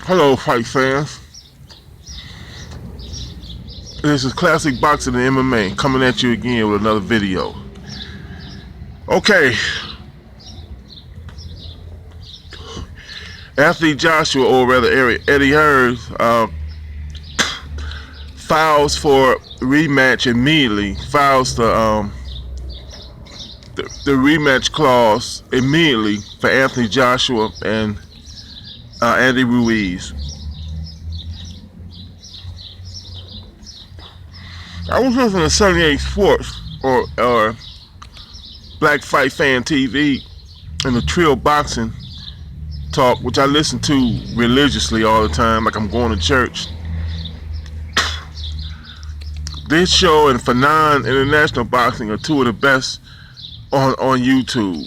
Hello, fight fans. This is Classic Boxing and MMA coming at you again with another video. Okay. Anthony Joshua, or rather Eddie Hearn, files for rematch immediately. Files the rematch clause immediately for Anthony Joshua and Andy Ruiz. I was listening to 78 Sports or Black Fight Fan TV and the Trill Boxing Talk, which I listen to religiously all the time, like I'm going to church. This show and Fanon International Boxing are two of the best on YouTube.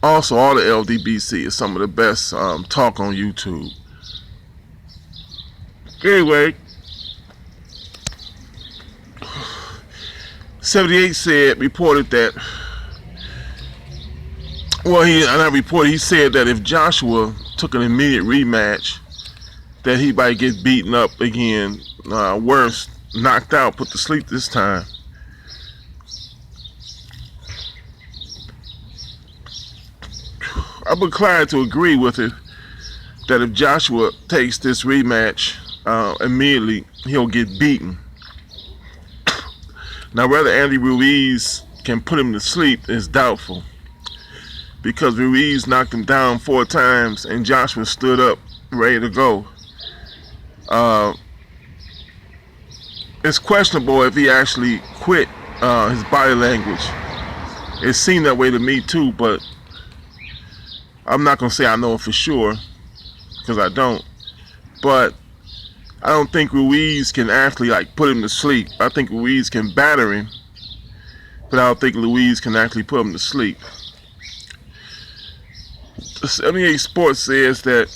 Also, all the LDBC is some of the best talk on YouTube. Anyway, 78 reported that, he said that if Joshua took an immediate rematch, that he might get beaten up again, worse, knocked out, put to sleep this time. I'm inclined to agree with it, that if Joshua takes this rematch immediately, he'll get beaten. Now, whether Andy Ruiz can put him to sleep is doubtful, because Ruiz knocked him down 4 times and Joshua stood up ready to go. It's questionable if he actually quit his body language. It seemed that way to me too, but I'm not going to say I know it for sure, because I don't. But I don't think Ruiz can actually put him to sleep. I think Ruiz can batter him, but I don't think Ruiz can actually put him to sleep. 78 Sports says that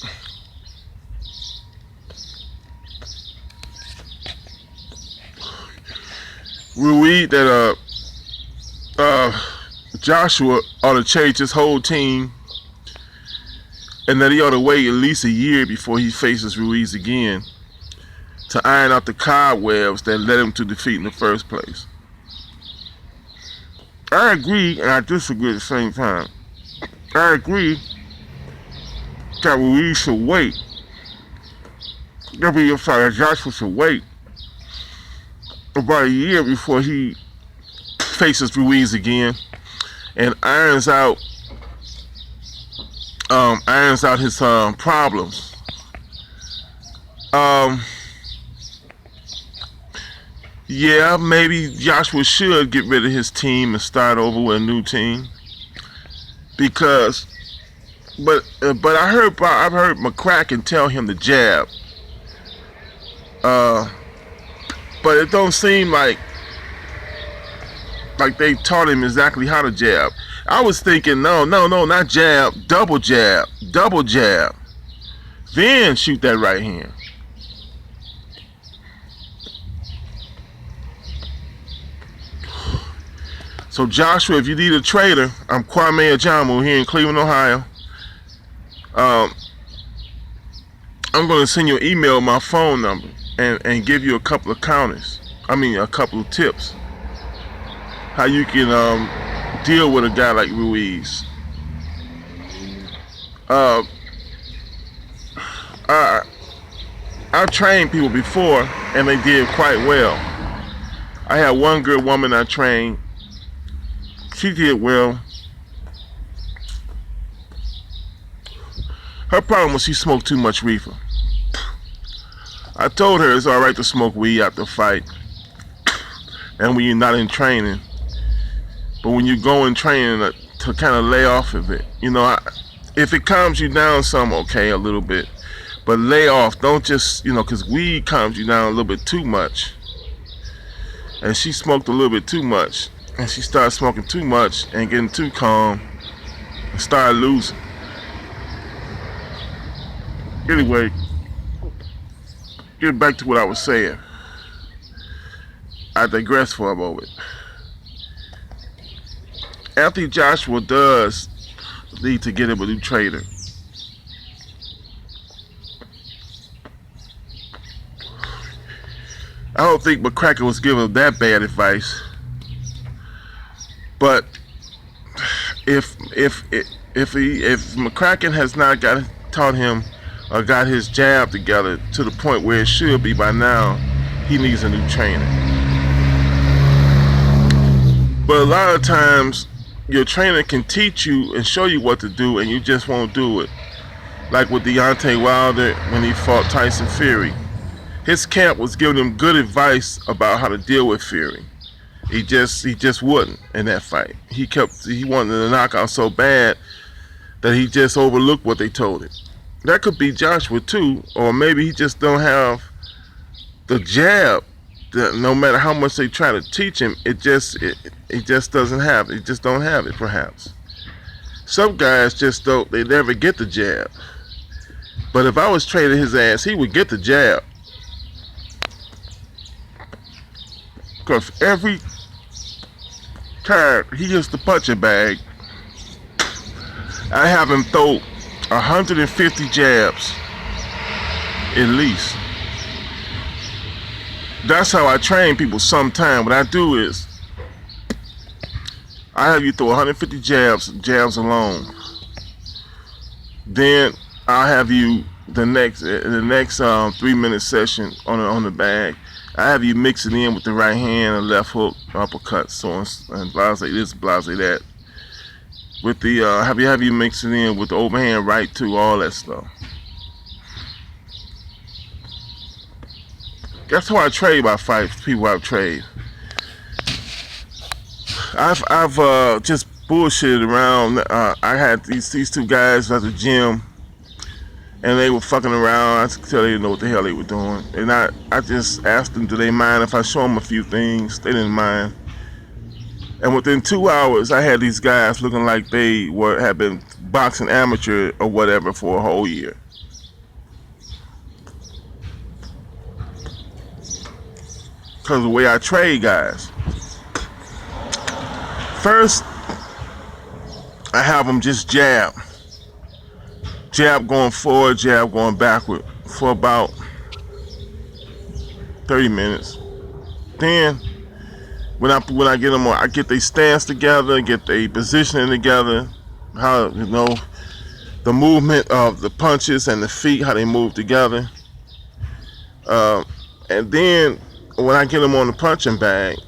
Joshua ought to change his whole team, and that he ought to wait at least a year before he faces Ruiz again, to iron out the cobwebs that led him to defeat in the first place. I agree and I disagree at the same time. I agree that Ruiz should wait. Joshua should wait about a year before he faces Ruiz again and irons out his problems. Yeah, maybe Joshua should get rid of his team and start over with a new team. Because, but I've heard McCracken tell him to jab. But it don't seem like they taught him exactly how to jab. I was thinking, no, not jab, double jab. Then shoot that right hand. So Joshua, if you need a trader, I'm Kwame Ajamu here in Cleveland, Ohio. I'm going to send you an email with my phone number and give you a couple of a couple of tips how you can deal with a guy like Ruiz. I've trained people before and they did quite well. I had one good woman I trained. She did well. Her problem was she smoked too much reefer. I told her it's alright to smoke weed after a fight and when you're not in training. But when you go in training, to kind of lay off of it. If it calms you down some, okay, a little bit. But lay off. Don't just, because weed calms you down a little bit too much. And she smoked a little bit too much. And she started smoking too much and getting too calm and started losing. Anyway, getting back to what I was saying. I digress for a moment. Anthony Joshua does need to get him a new trainer. I don't think McCracken was giving that bad advice. But if McCracken has not taught him or got his jab together to the point where it should be by now, he needs a new trainer. But a lot of times, your trainer can teach you and show you what to do, and you just won't do it. Like with Deontay Wilder when he fought Tyson Fury. His camp was giving him good advice about how to deal with Fury. He just wouldn't in that fight. He wanted the knockout so bad that he just overlooked what they told him. That could be Joshua too, or maybe he just don't have the jab. That no matter how much they try to teach him, it just doesn't have it. It just don't have it. Perhaps some guys just don't. They never get the jab. But if I was training his ass, he would get the jab. Because every time he hits the punching bag, I have him throw 150 jabs at least. That's how I train people sometimes. What I do is I have you throw 150 jabs alone. Then I'll have you the next 3-minute session on the bag. I have you mix it in with the right hand and left hook, uppercut, so on, and blase this, blase that. With the have you mix it in with the overhand right too, all that stuff. That's how I trade my fights. People I've traded. I've just bullshitted around. I had these two guys at the gym, and they were fucking around. I could tell they didn't know what the hell they were doing. And I just asked them, do they mind if I show them a few things? They didn't mind. And within 2 hours, I had these guys looking like they had been boxing amateur or whatever for a whole year. Because of the way I trade guys. First, I have them just jab. Jab going forward, jab going backward for about 30 minutes. Then, when I get them on, I get their stance together, get their positioning together, how, the movement of the punches and the feet, how they move together. And then, when I get them on the punching bag,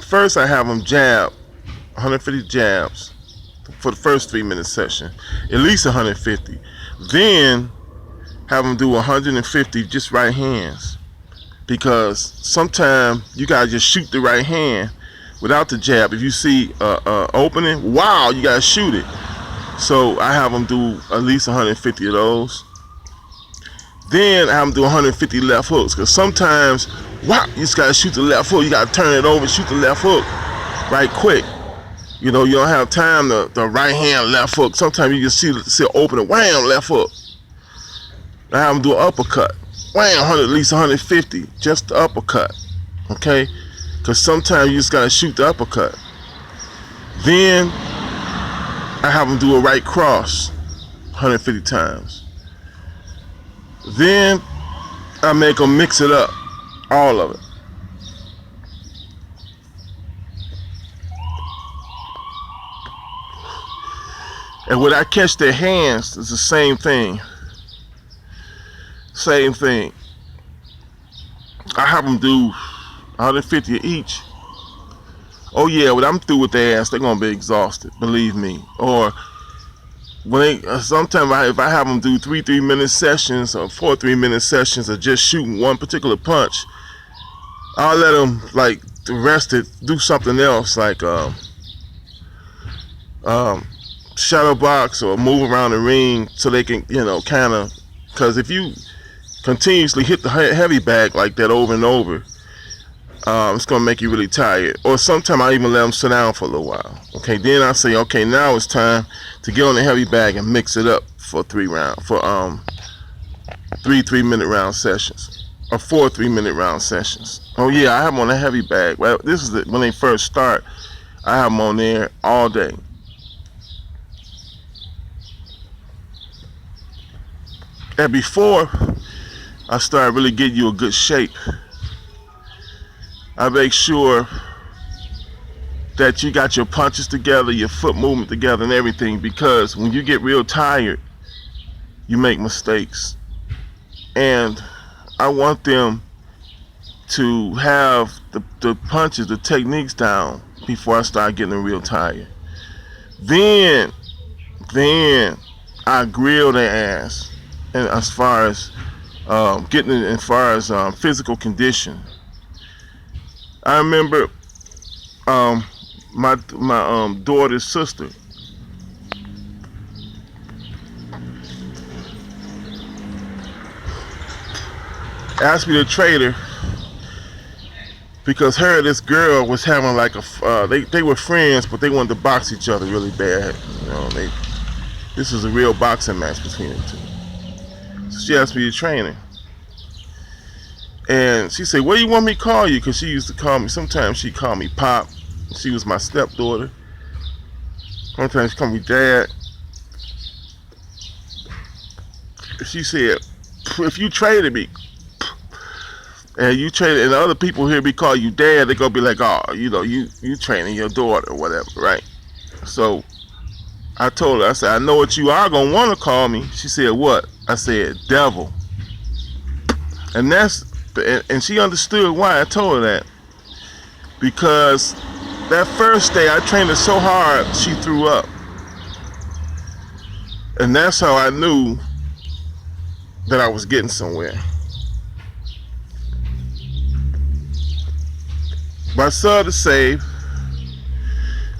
first I have them jab, 150 jabs for the first 3-minute session, at least 150. Then have them do 150 just right hands, because sometimes you gotta just shoot the right hand without the jab. If you see opening, wow, you gotta shoot it. So I have them do at least 150 of those. Then I have them do 150 left hooks, because sometimes, wow, you just gotta shoot the left hook. You gotta turn it over and shoot the left hook right quick. You don't have time to the right hand left hook. Sometimes you just see it open and wham, left hook. I have them do an uppercut. Wham, at least 150, just the uppercut. Okay? Because sometimes you just gotta shoot the uppercut. Then I have them do a right cross 150 times. Then I make them mix it up, all of it. And when I catch their hands, it's the same thing. Same thing. I have them do 150 each. Oh yeah, when I'm through with their ass, they're gonna be exhausted, believe me. Or when sometimes if I have them do 3-minute sessions or 4 3-minute sessions of just shooting one particular punch, I'll let them like the rest it do something else, like shadow box or move around the ring so they can kind of, because if you continuously hit the heavy bag like that over and over, it's gonna make you really tired. Or sometimes I even let them sit down for a little while. Okay, then I say, okay, now it's time to get on the heavy bag and mix it up for 3 3-minute round sessions or 4 3-minute round sessions. Oh yeah, I have them on the heavy bag. Well, this is when they first start. I have them on there all day. And before I start really getting you a good shape, I make sure that you got your punches together, your foot movement together and everything, because when you get real tired, you make mistakes. And I want them to have the punches, the techniques down before I start getting real tired. Then I grill their ass, and as far as getting it, as far as physical condition. I remember my daughter's sister asked me to trade her because her and this girl was having like a they were friends, but they wanted to box each other really bad. You know, this was a real boxing match between the two. So she asked me to train her, and she said, "What do you want me to call you?" Because she used to call me. Sometimes she called me Pop. She was my stepdaughter. Sometimes she called me Dad. She said, "If you traded me, and you train, and the other people here be call you Dad, they gonna be like, oh, you know, you training your daughter or whatever, right?" So I told her, I said, "I know what you are gonna want to call me." She said, "What?" I said, "Devil." And she understood why I told her that, because that first day I trained her so hard she threw up, and that's how I knew that I was getting somewhere. My son to save,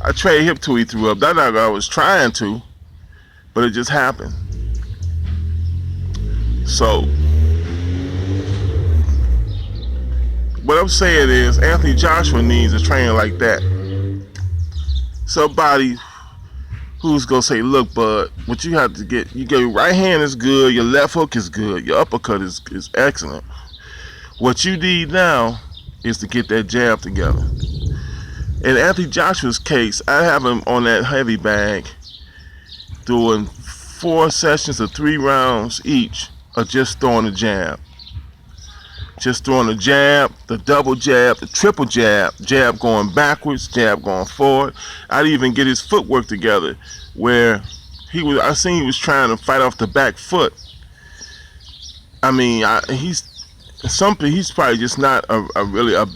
I traded him till he threw up. That's not what I was trying to, but it just happened. So what I'm saying is, Anthony Joshua needs a trainer like that. Somebody who's gonna say, "Look, bud, what you have to get, your right hand is good, your left hook is good, your uppercut is excellent. What you need now is to get that jab together." In Anthony Joshua's case, I have him on that heavy bag doing 4 sessions of 3 rounds each of just throwing a jab. Just throwing a jab, the double jab, the triple jab, jab going backwards, jab going forward. I'd even get his footwork together where I seen he was trying to fight off the back foot. I mean, he's probably just not really a back